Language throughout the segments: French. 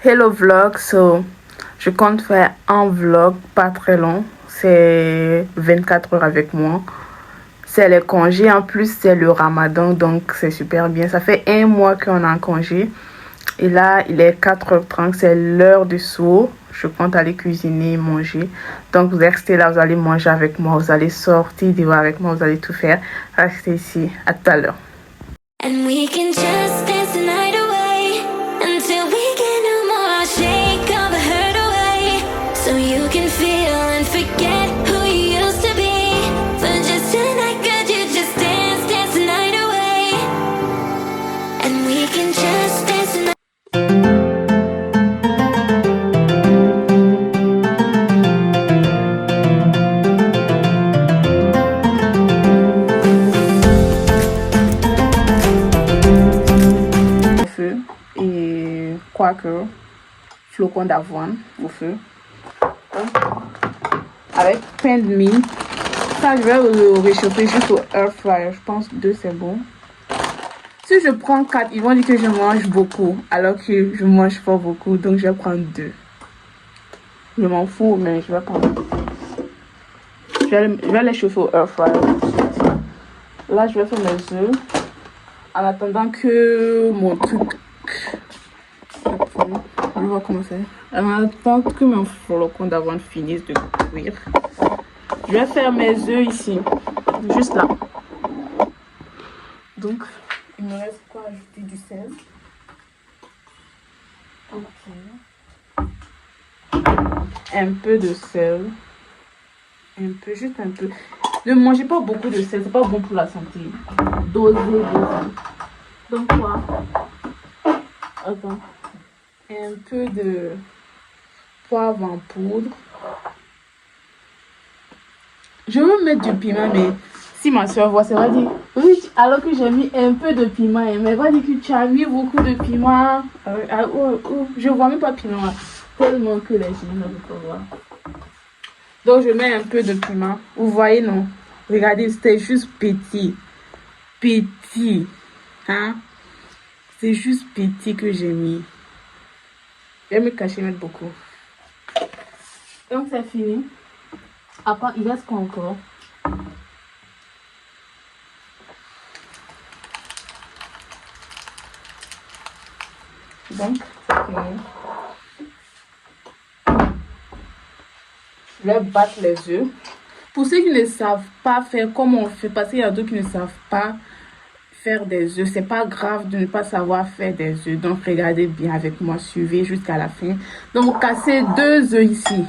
Hello vlog, je compte faire un vlog pas très long, c'est 24 heures avec moi. C'est les congés, en plus c'est le ramadan, donc c'est super bien. Ça fait un mois qu'on a un congé et là il est 4h30, c'est l'heure du soir. Je compte aller cuisiner, manger. Donc vous allez rester là, vous allez manger avec moi, vous allez sortir, dehors avec moi, vous allez tout faire. Restez ici, à tout à l'heure. And we can just dance the night away until we get no more. I'll shake all the hurt away so you can feel and forget who you used to be. For just tonight, could you just dance, dance the night away? And we can just dance the night. Et quaker, flocons d'avoine au feu, avec pain de mie. Ça, je vais le réchauffer juste au air fryer. Je pense 2 c'est bon. Si je prends 4, ils vont dire que je mange beaucoup, alors que je mange pas beaucoup, donc je vais prendre 2. Je m'en fous, mais je vais prendre. Je vais les chauffer au air fryer. Là, je vais faire mes œufs en attendant que mon truc. On va commencer. En attendant que mon flocon d'avoine finisse de cuire, je vais faire mes œufs ici, juste là. Donc, il me reste quoi ajouter du sel. Ok. Un peu de sel. Un peu, juste un peu. Ne mangez pas beaucoup de sel, c'est pas bon pour la santé. Dosez, dosez. Donc quoi? Attends. Un peu de poivre en poudre. Je veux mettre du piment, mais si ma soeur voit, ça va dire oui, alors que j'ai mis un peu de piment, mais elle va dire que tu as mis beaucoup de piment. Je vois même pas piment, tellement que les gens ne peuvent pas voir. Donc je mets un peu de piment. Vous voyez, non? Regardez, c'était juste petit. Petit. Hein? C'est juste petit que j'ai mis. Je vais me cacher, mettre beaucoup. Donc c'est fini. Après, il reste quoi encore? Donc, c'est fini. Je vais battre les œufs. Pour ceux qui ne savent pas faire comment on fait, parce qu'il y a d'autres qui ne savent pas faire des œufs, c'est pas grave de ne pas savoir faire des œufs. Donc, regardez bien avec moi, suivez jusqu'à la fin. Donc, vous cassez 2 œufs ici.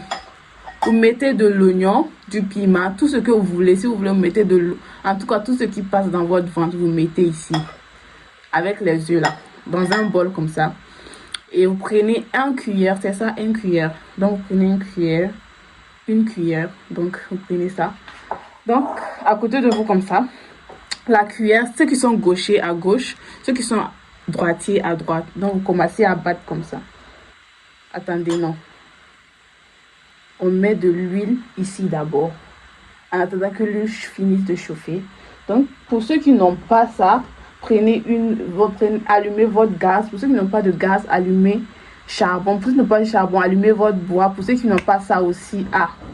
Vous mettez de l'oignon, du piment, tout ce que vous voulez. Si vous voulez, vous mettez de l'eau. En tout cas, tout ce qui passe dans votre ventre, vous mettez ici. Avec les œufs là. Dans un bol comme ça. Et vous prenez 1 cuillère, c'est ça, 1 cuillère. Donc, vous prenez une cuillère. Donc, vous prenez ça. Donc, à côté de vous comme ça. La cuillère, ceux qui sont gauchers à gauche, ceux qui sont droitiers à droite. Donc, vous commencez à battre comme ça. Attendez, non. On met de l'huile ici d'abord, en attendant que l'huile finisse de chauffer. Donc, pour ceux qui n'ont pas ça, allumez votre gaz. Pour ceux qui n'ont pas de gaz, allumez charbon. Pour ceux qui n'ont pas de charbon, allumez votre bois. Pour ceux qui n'ont pas ça aussi,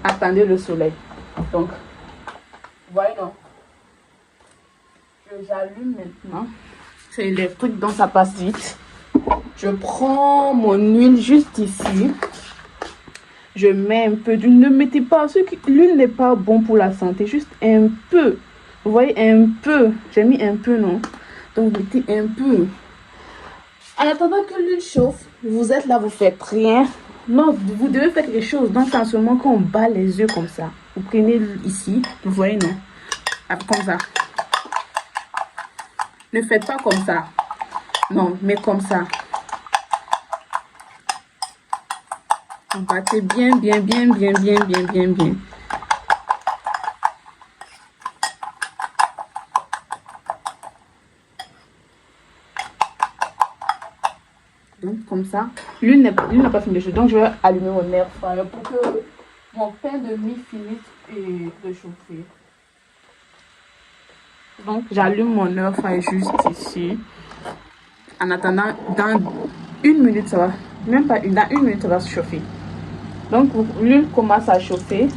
attendez le soleil. Donc, voyez non. J'allume maintenant. C'est électrique, donc ça passe vite. Je prends mon huile juste ici. Je mets un peu d'huile. Ne mettez pas, l'huile n'est pas bon pour la santé, juste un peu. Vous voyez, un peu. J'ai mis un peu, non? Donc, mettez un peu. En attendant que l'huile chauffe, vous êtes là, vous faites rien. Non, vous devez faire quelque chose. Donc, c'est seulement quand on bat les œufs comme ça. Vous prenez ici, vous voyez, non? Comme ça. Ne faites pas comme ça. Non, mais comme ça. Battez bien, bien, bien, bien, bien, bien, bien, bien. Donc, comme ça. L'huile n'a pas fini de chauffer. Donc, je vais allumer mon air fryer pour que mon pain de mie finisse de chauffer. Donc, j'allume mon air fryer juste ici. En attendant, dans 1 minute, ça va Même pas une. Dans une minute, ça va se chauffer. Donc, l'huile commence à chauffer.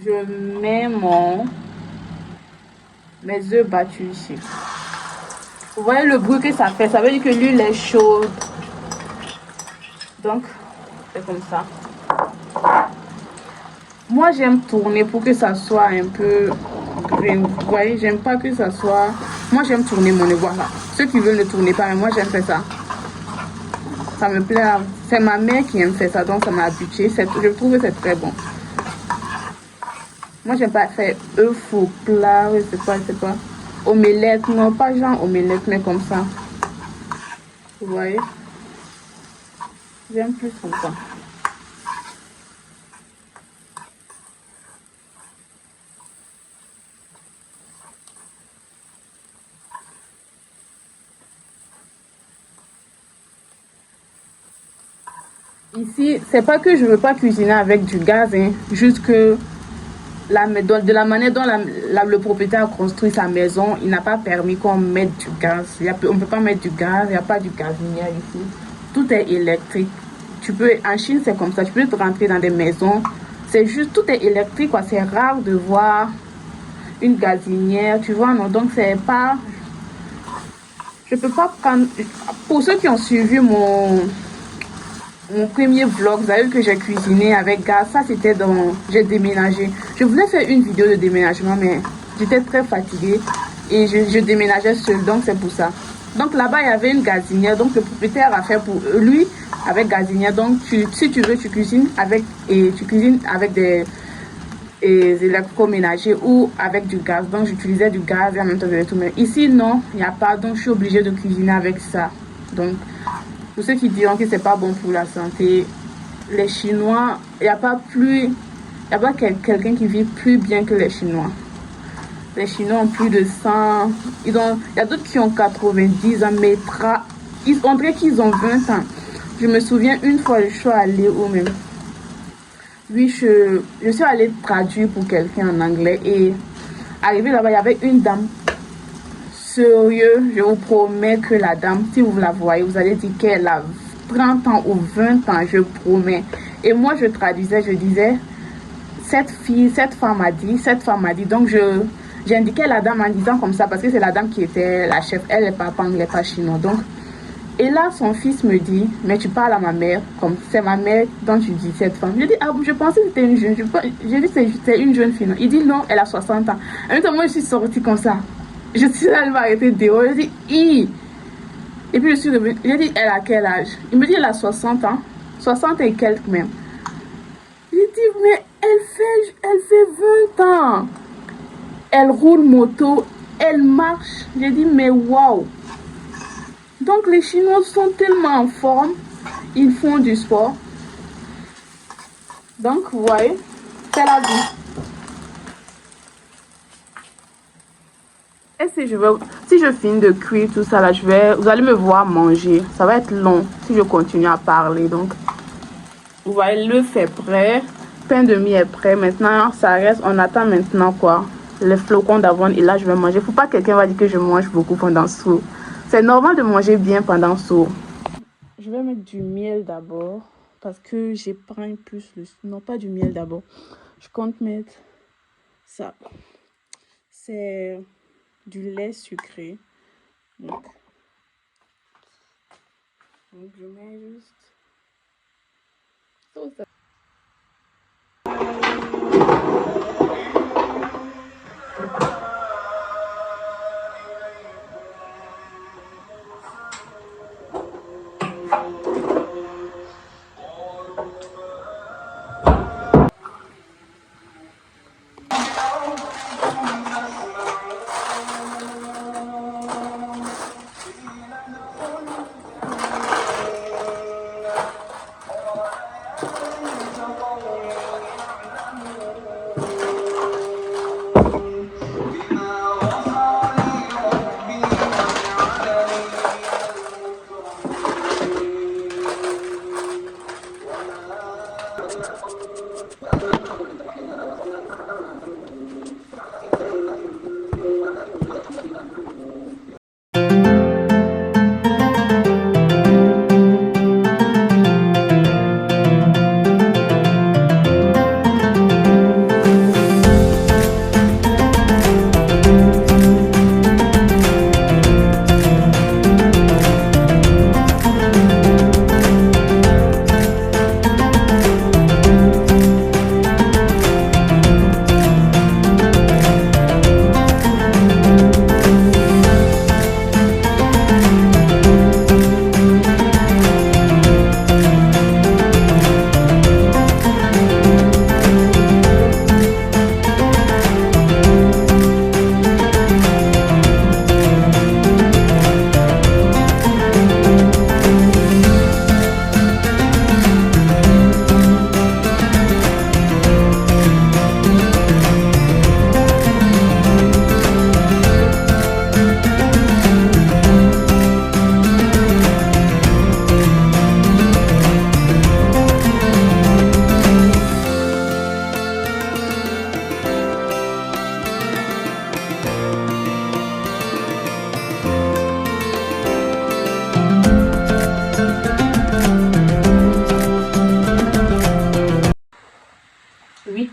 Je mets mes œufs battus ici. Vous voyez le bruit que ça fait. Ça veut dire que l'huile est chaude. Donc, c'est comme ça. Moi, j'aime tourner pour que ça soit un peu green. Vous voyez, j'aime pas que ça soit... Moi, j'aime tourner mon œuf. Voilà. Ceux qui veulent ne tourner pas, mais moi, j'aime faire ça. Ça me plaît. C'est ma mère qui aime faire ça, donc ça m'a habitué. Je trouve que c'est très bon. Moi, j'aime pas faire œuf au plat, je sais pas. Omelette, non, pas genre omelette, mais comme ça. Vous voyez? J'aime plus comme ça. Ici, c'est pas que je veux pas cuisiner avec du gaz, hein, juste que de la manière dont le propriétaire a construit sa maison, il n'a pas permis qu'on mette du gaz. On ne peut pas mettre du gaz, il n'y a pas du gazinière ici. Tout est électrique. En Chine, c'est comme ça. Tu peux te rentrer dans des maisons. C'est juste, tout est électrique, quoi. C'est rare de voir une gazinière, tu vois, non. Donc, c'est pas... Je peux pas prendre... Pour ceux qui ont suivi mon premier vlog, vous avez vu que j'ai cuisiné avec gaz. Ça, c'était dans... J'ai déménagé. Je voulais faire une vidéo de déménagement, mais j'étais très fatiguée. Et je déménageais seule, donc c'est pour ça. Donc là-bas, il y avait une gazinière. Donc le propriétaire a fait pour lui avec gazinière. Donc si tu veux, tu cuisines avec des électroménagers ou avec du gaz. Donc j'utilisais du gaz et en même temps tout. Mais ici, non, il n'y a pas. Donc je suis obligée de cuisiner avec ça. Donc pour ceux qui diront que c'est pas bon pour la santé, les Chinois, il n'y a pas quelqu'un qui vit plus bien que les Chinois. Les Chinois ont plus de 100. Il y a d'autres qui ont 90 ans, mais on dirait qu'ils ont 20 ans. Je me souviens une fois, je suis allée où même. Oui, je suis allée traduire pour quelqu'un en anglais et arrivée là-bas, il y avait une dame. Sérieux, je vous promets que la dame, si vous la voyez, vous allez dire qu'elle a 30 ans ou 20 ans, je promets. Et moi, je traduisais, je disais, cette femme a dit, donc j'indiquais la dame en disant comme ça, parce que c'est la dame qui était la chef, elle n'est pas anglais, pas chinois, donc. Et là, son fils me dit, mais tu parles à ma mère, comme c'est ma mère dont tu dis cette femme. Je dis, ah, je pensais que c'était une jeune, j'ai dit, c'est une jeune fille, non. Il dit, non, elle a 60 ans. En même temps, moi, je suis sortie comme ça. Je suis allée m'arrêter dehors. Je dis, Et puis je suis revenue. J'ai dit, elle a quel âge? Il me dit, elle a 60 ans. 60 et quelques même. J'ai dit, mais elle fait 20 ans. Elle roule moto. Elle marche. J'ai dit, mais waouh. Donc les Chinois sont tellement en forme. Ils font du sport. Donc, vous voyez, c'est la vie. Et si je finis de cuire tout ça là, vous allez me voir manger. Ça va être long si je continue à parler. Donc, vous voyez, l'œuf est prêt. Pain de mie est prêt. Maintenant, ça reste, on attend maintenant quoi? Les flocons d'avoine. Et là, je vais manger. Faut pas que quelqu'un va dire que je mange beaucoup pendant ce soir. C'est normal de manger bien pendant ce soir. Je vais mettre du miel d'abord. Parce que j'épargne plus le... Non, pas du miel d'abord. Je compte mettre ça. C'est... du lait sucré. Donc je mets juste ça.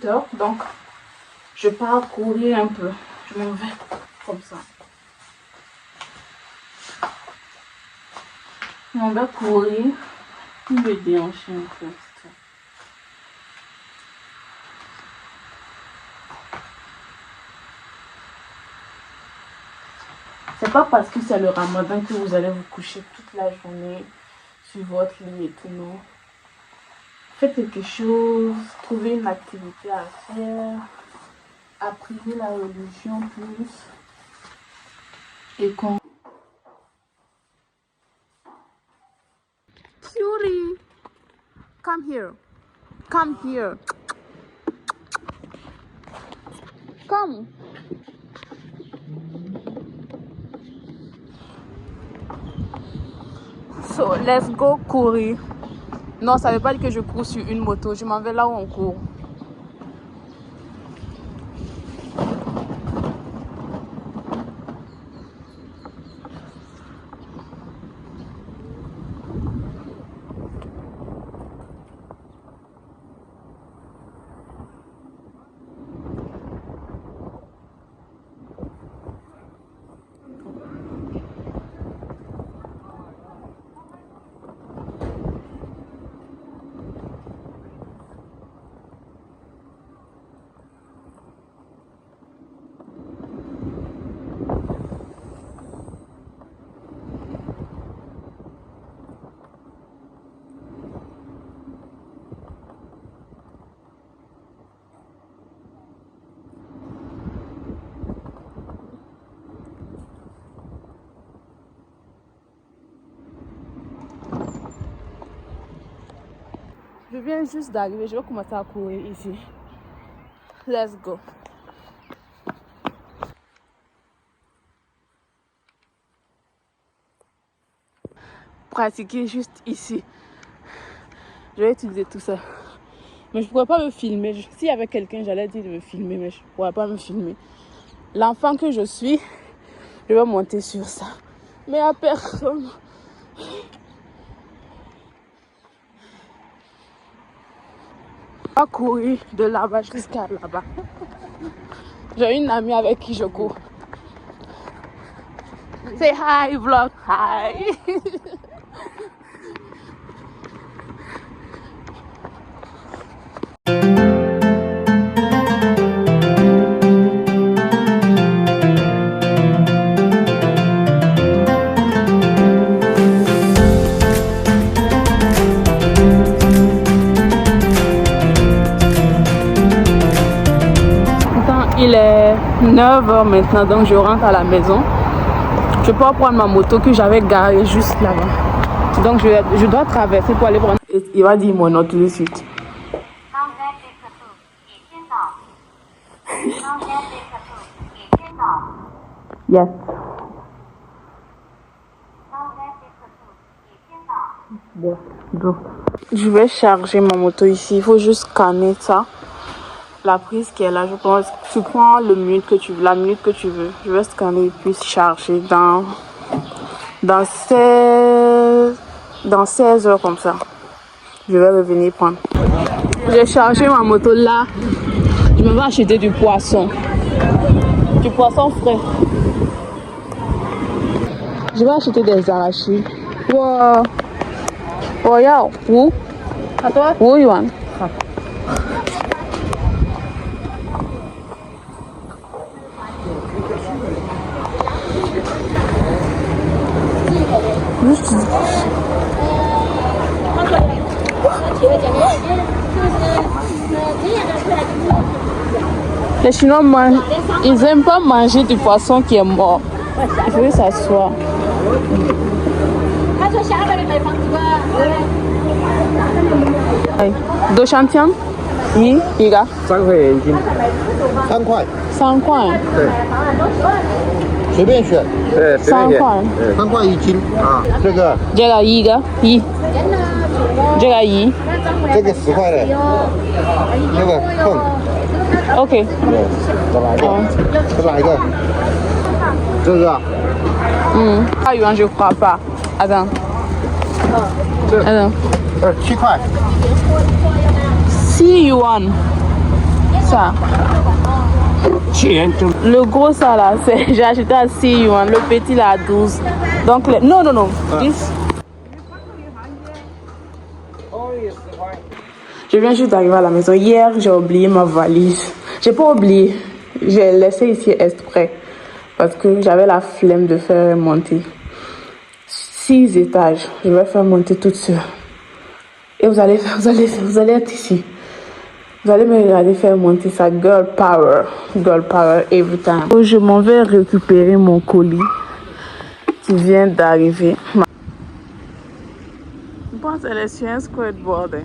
heures. Donc, je pars courir un peu. Je m'en vais comme ça. On va courir. Il me déhancher un peu. C'est pas parce que c'est le ramadan que vous allez vous coucher toute la journée sur votre lit et tout, non. Faites quelque chose, trouvez une activité à faire, apprenez la religion plus. Et quand... Cutie, come here. Come here. Come. So, let's go courir. Non, ça veut pas dire que je cours sur une moto. Je m'en vais là où on court. Je viens juste d'arriver, je vais commencer à courir ici. Let's go. Pratiquer juste ici. Je vais utiliser tout ça. Mais je ne pourrais pas me filmer. S'il y avait quelqu'un, j'allais dire de me filmer, mais je ne pourrais pas me filmer. L'enfant que je suis, je vais monter sur ça. Mais à personne. Je vais courir de là-bas jusqu'à là-bas. J'ai une amie avec qui je cours. Say hi, vlog. Hi. Il est 9h maintenant, donc je rentre à la maison. Je peux prendre ma moto que j'avais garée juste là-bas. Donc je dois traverser pour aller prendre. Il va dire mon nom tout de suite. Yes. Bon. Je vais charger ma moto ici. Il faut juste scanner ça. La prise qui est là, je pense. Tu prends la minute que tu veux. Je vais scanner et puis charger dans 16 heures comme ça. Je vais revenir prendre. J'ai chargé ma moto là. Je me vais acheter du poisson. Du poisson frais. Je vais acheter des arachides. Wow. Oh, yeah. Où? À toi? Où, Yohan? Les Chinois mangent, ils aiment pas manger du poisson qui est mort. Il faut que ça soit. Deux chantiens? Oui, il y a. 3块钱一斤，3块。3块。对，随便选。对，随便选。3块。3块一斤啊，这个。这个一个一。这个一。这个10块的。这个碰。OK。再来一个。再来一个。这个。Ah, Yuan, je crois pas. Attends. Attends. 7块。 6 yuan. Ça. Le gros ça là, j'ai acheté à 6 yuan, le petit là à 12. Donc, non, 10. Je viens juste d'arriver à la maison. Hier, j'ai oublié ma valise. J'ai pas oublié. J'ai laissé ici exprès. Parce que j'avais la flemme de faire monter. 6 étages. Je vais faire monter toute seule. Et vous allez être ici. Vous allez me regarder faire monter ça. Girl power. Girl power every time. Je m'en vais récupérer mon colis qui vient d'arriver. Je pense qu'elle est sur un skateboard.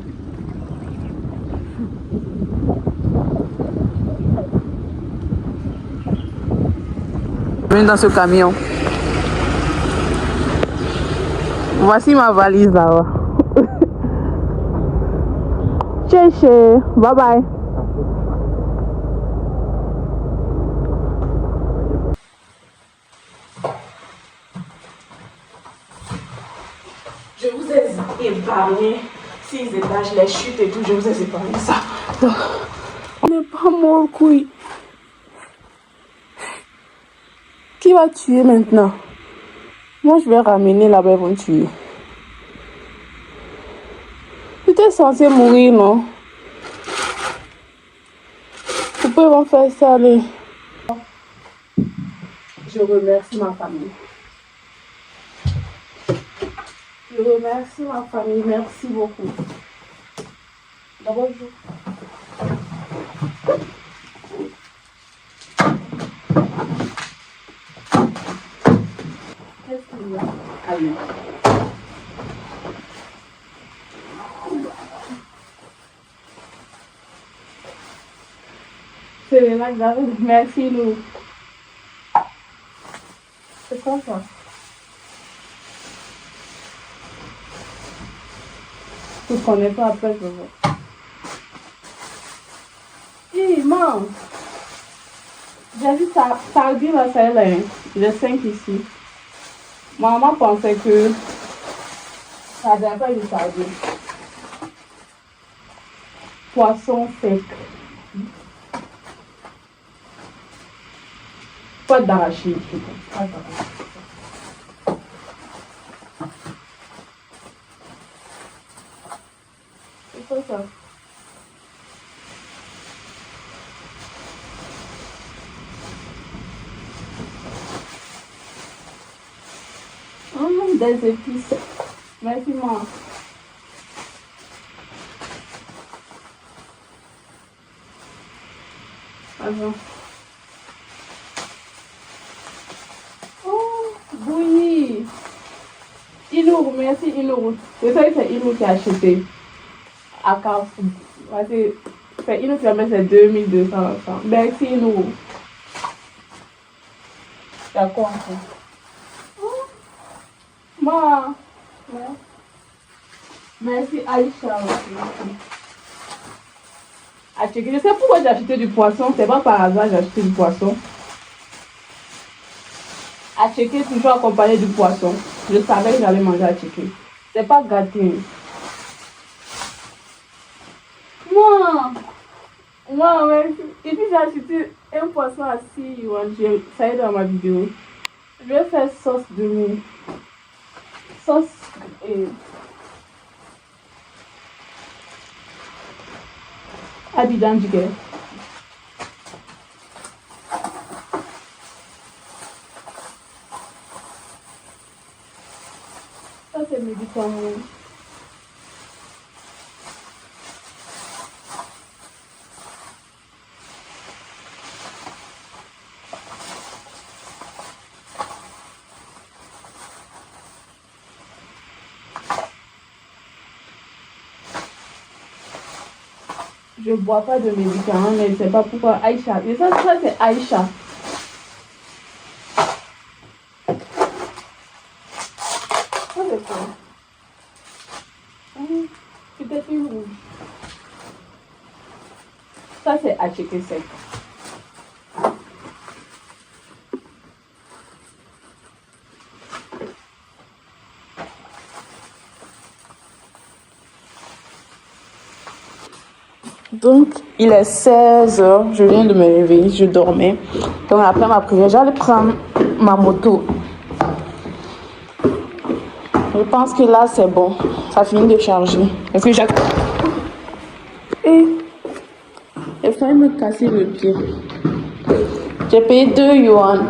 Bienvenue dans ce camion. Voici ma valise là-bas. Chéché, bye bye. Je vous ai épargné 6 étages, les chutes et tout, je vous ai épargné ça. Donc, on n'est pas mort, couille. Qui va tuer maintenant? Moi, je vais ramener là-bas, ils vont tuer. Tu étais censé mourir, non? Pourquoi ils vont faire ça, allez? Je remercie ma famille. Je remercie ma famille, merci beaucoup. D'abord, qu'est-ce qu'il y a? Allez. C'est là que j'arrive. Merci, nous. C'est quoi ça? Je ne connais pas, après je vois. Hé, maman! J'ai vu ça, sardine là, ça là, hein. J'ai 5 ici. Maman pensait que ça n'avait pas une sardine. Poisson sec. Pas d'arachide. Pas d'arachide. C'est quoi ça? Des épices. Merci, maman. Attends. Oh, bouillie. Inour, merci Inour. C'est ça que c'est Inour qui a acheté à Carrefour. C'est Inour qui a mis ses 2200 francs. Merci Inour. D'accord. Maman. Merci Aïcha. Je sais pourquoi j'ai acheté du poisson. C'est pas par hasard j'ai acheté du poisson. À checker toujours accompagné du poisson. Je savais que j'allais manger à checker. C'est pas gâté. Moi, ouais. Et puis j'ai acheté un poisson à 6 yuan. Ça y est dans ma vidéo. Je vais faire sauce de mie. Sauce et... Abidjan Jiguer. Ça c'est médicament. Je bois pas de médicaments, mais je sais pas pourquoi Aïcha. Mais ça c'est Aïcha. Ça c'est quoi? Peut-être une rouge. Ça c'est à checker sec. Donc, il est 16h, je viens de me réveiller, je dormais. Donc, après ma prière, j'allais prendre ma moto. Je pense que là, c'est bon. Ça finit de charger. Parce que j'ai failli me casser le pied. J'ai payé 2 yuan.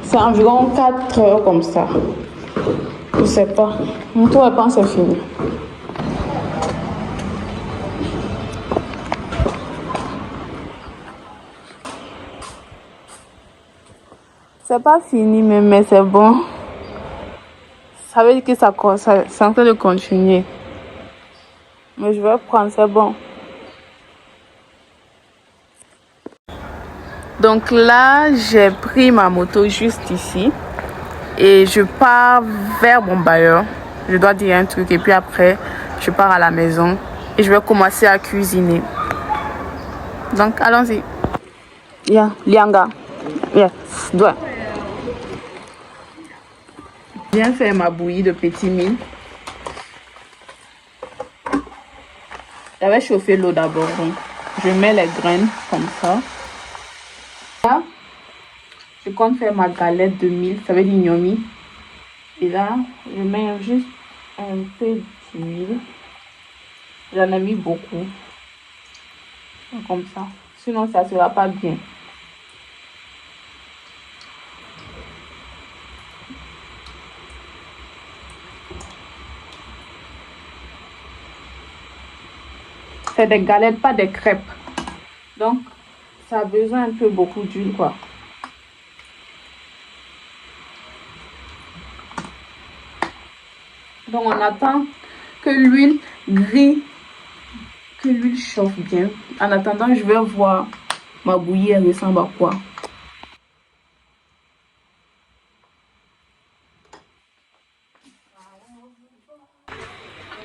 C'est environ 4 heures comme ça. Je sais pas. Mon tour, je pense que c'est fini. C'est pas fini, mais c'est bon. Ça veut dire que c'est en train de continuer. Mais je vais prendre, c'est bon. Donc là, j'ai pris ma moto juste ici. Et je pars vers mon bailleur. Je dois dire un truc. Et puis après, je pars à la maison. Et je vais commencer à cuisiner. Donc, allons-y. Yeah, Lianga. Yeah, doigt. Je viens faire ma bouillie de petit mil. J'avais chauffé l'eau d'abord. Donc, je mets les graines comme ça. Là, je compte faire ma galette de mil. Ça veut dire gnomi. Et là, je mets juste un peu d'huile. J'en ai mis beaucoup. Comme ça. Sinon, ça ne sera pas bien. C'est des galettes, pas des crêpes. Donc, ça a besoin un peu beaucoup d'huile, quoi. Donc, on attend que l'huile grille, que l'huile chauffe bien. En attendant, je vais voir ma bouillie, elle ressemble à quoi.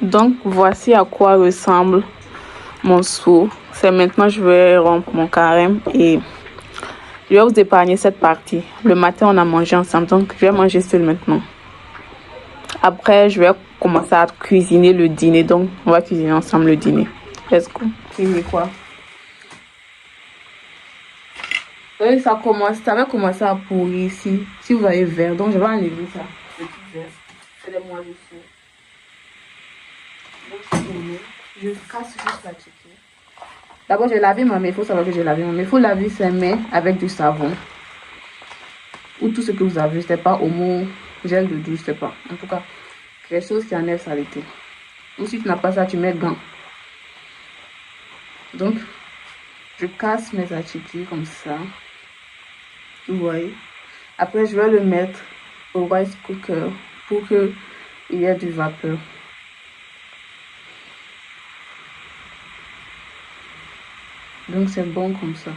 Donc, voici à quoi ressemble mon seau. C'est maintenant je vais rompre mon carême et je vais vous épargner cette partie. Le matin, on a mangé ensemble, donc je vais manger seul maintenant. Après, je vais commencer à cuisiner le dîner, donc on va cuisiner ensemble le dîner. Let's go. C'est quoi? Et ça va commencer à pourrir ici. Si vous avez vert, donc je vais enlever ça. Le petit vert. C'est des moisissures. Je casse juste la chiquée. D'abord, j'ai lavé ma main. Il faut savoir que j'ai lavé ma main. Il faut laver ses mains avec du savon. Ou tout ce que vous avez. Je sais pas, omo, gel de douche, je sais pas. En tout cas, quelque chose qui enlève saleté. Ou si tu n'as pas ça, tu mets gants. Donc, je casse mes achiquis comme ça. Vous voyez. Après, je vais le mettre au rice cooker pour qu'il y ait du vapeur. Donc c'est bon comme ça.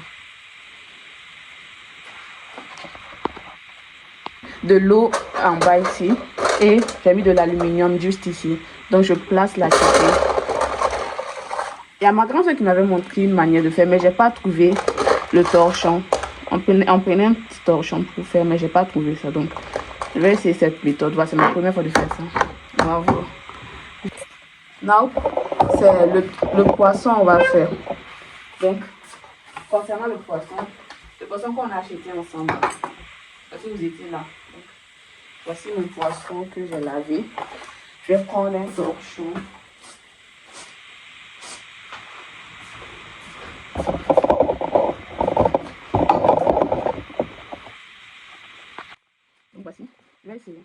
De l'eau en bas ici. Et j'ai mis de l'aluminium juste ici. Donc je place la chiquée. Il y a ma grand-soeur qui m'avait montré une manière de faire, mais j'ai pas trouvé le torchon. On prenait un petit torchon pour faire, mais j'ai pas trouvé ça. Donc je vais essayer cette méthode. Voilà, c'est ma première fois de faire ça. On va voir. Now, c'est le poisson on va faire. Donc, concernant le poisson qu'on a acheté ensemble, parce que vous étiez là. Donc, voici mon poisson que j'ai lavé. Je vais prendre un torchon. Donc voici, je vais essayer.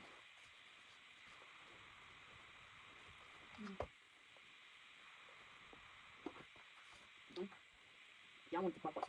Donc, il y a mon petit poisson.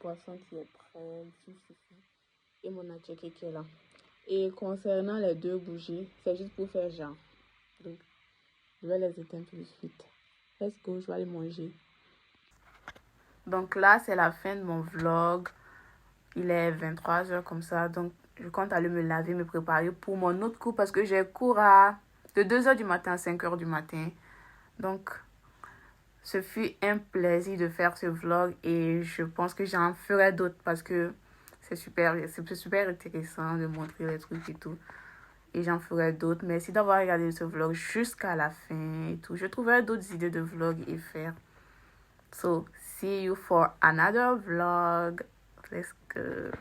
poisson qui est prêt, et mon attiéké qui est là. Et concernant les 2 bougies, c'est juste pour faire genre. Donc, je vais les éteindre tout de suite. Let's go, je vais aller manger. Donc là, c'est la fin de mon vlog. Il est 23h comme ça. Donc, je compte aller me laver, me préparer pour mon autre cours parce que j'ai cours de 2h du matin à 5h du matin. Donc, ce fut un plaisir de faire ce vlog et je pense que j'en ferai d'autres parce que c'est super intéressant de montrer les trucs et tout. Et j'en ferai d'autres. Merci d'avoir regardé ce vlog jusqu'à la fin et tout. Je trouverai d'autres idées de vlog et faire. So, see you for another vlog. Let's go.